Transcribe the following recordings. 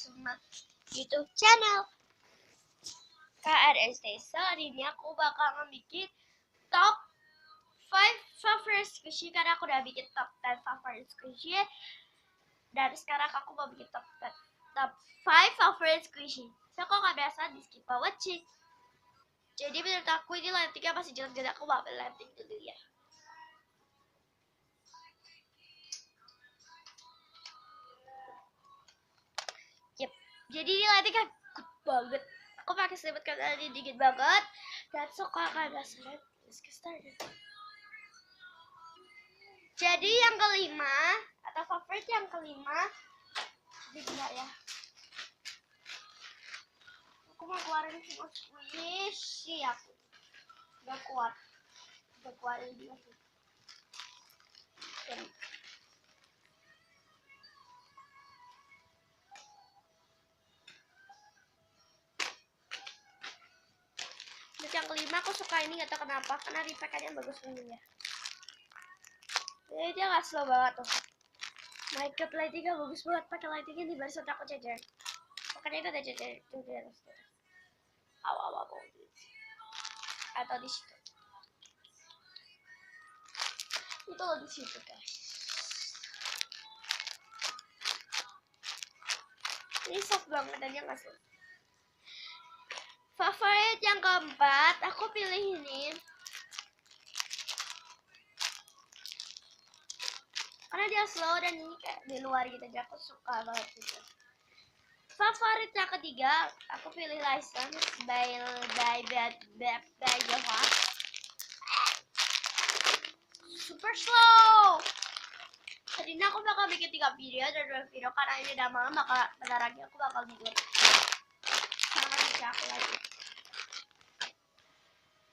sama YouTube channel KRSD. So, hari ini aku bakal bikin top 5 favorite squishy karena aku udah bikin top 10 favorite squishy. Dan sekarang aku mau bikin top 5 favorite squishy. So, kalau nggak biasa, di skip watching. Jadi menurut aku ini lightingnya masih jelek-jelek, aku mau ambil lighting dulu ya. Jadi ini lightingnya good banget. Aku pakai selimut karena ini dingin banget. Dan suka nggak biasa. Let's get started. Jadi yang kelima atau favorit yang kelima, bentar ya. Aku mau keluarin semua squishy aku. Gak kuat ini lagi. Terus yang kelima aku suka ini, gak tau kenapa, karena repack-nya bagus banget ya. Jadi dia gak slow banget tuh. My god, lightingnya bagus banget. Pakai lightingnya di baris aku jajar. Makanya itu udah jajar itu di atas. Aw. Atau di situ. Itu di situ guys. Ini soft banget dan yang gak slow. Favorit yang keempat, aku pilih ini karena dia slow dan ini kayak di luar gitu aja, aku suka banget gitu. Favorit yang ketiga, aku pilih License by Yoha. Super slow. Tadinya aku bakal bikin 3 video dan 2 video karena ini udah malam, bentar lagi aku bakal tidur. Sama si aku lagi.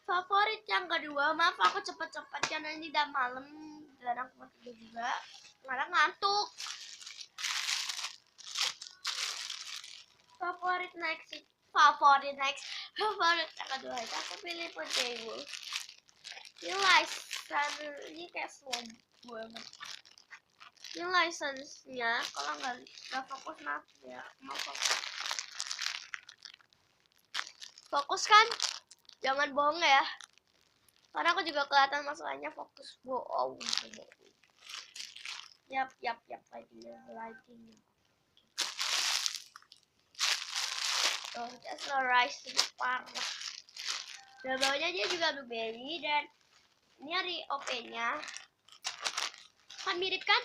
Favorit yang kedua, maaf aku cepet-cepet karena ini udah malam dan aku mau tidur juga. Karena ngantuk. Favorit next yang kedua itu aku pilih Potato. Ini license, ini kayak slow banget. Ini license-nya kalau nggak fokus maaf ya, mau fokus kan, jangan bohong ya, karena aku juga kelihatan masalahnya fokus bohong. Yap lightingnya tuh just no rice parah. Dan bawahnya dia juga blueberry dan ini hari OP-nya kan mirip kan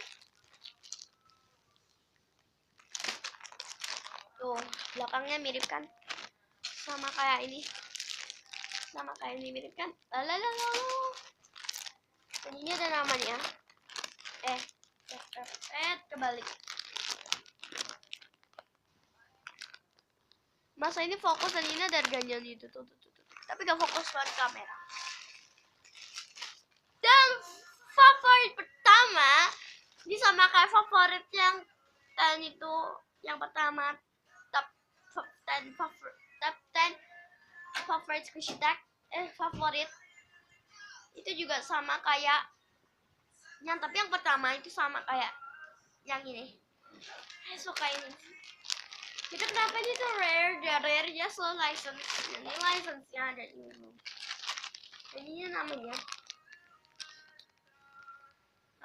tuh, belakangnya mirip kan, sama kayak ini mirip kan. Dan ini ada namanya kebalik. Masa ini fokus dan ini ada harganya gitu tuh. Tapi gak fokus banget kamera. Dan favorit pertama ini sama kayak favorit yang itu yang pertama, top 10 favorit squishy tag favorit itu juga sama kayak yang, tapi yang pertama itu sama kayak yang ini. Saya suka ini. Itu kenapa ini tuh rare ya, slow license. Ini license-nya ada ini. Ini namanya.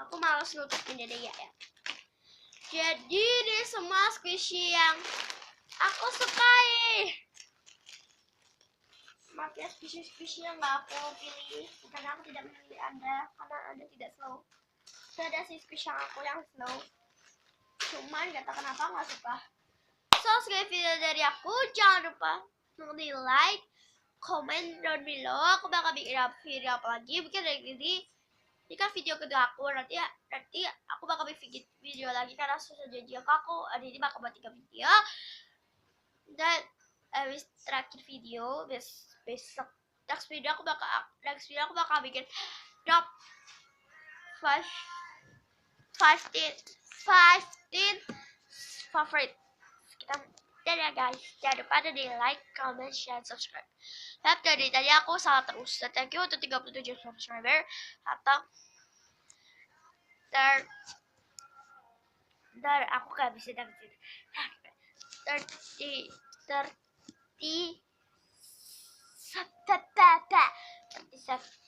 Aku malas nutupin deh ya. Jadi ini semua squishy yang aku sukai. Maaf ya, squishy yang gak aku pilih, bukan aku tidak memilih Anda karena Anda tidak slow. Ada sih squishy yang slow, cuman gak tahu kenapa gak suka. So, sekian video dari aku. Jangan lupa di like, comment down below. Aku bakal bikin video apa lagi, mungkin dari ini kan video kedua aku. Nanti aku bakal bikin video lagi karena susah janji aku ada ini bakal buat 3 video. Dan terakhir video besok next video aku bakal bikin top 15 favorite. Dadah guys, jangan lupa di like, comment, share, subscribe. Dan tadi aku salah terus. Dan thank you untuk 37 subscriber atau dar aku gak bisa dapetin. 30 30 37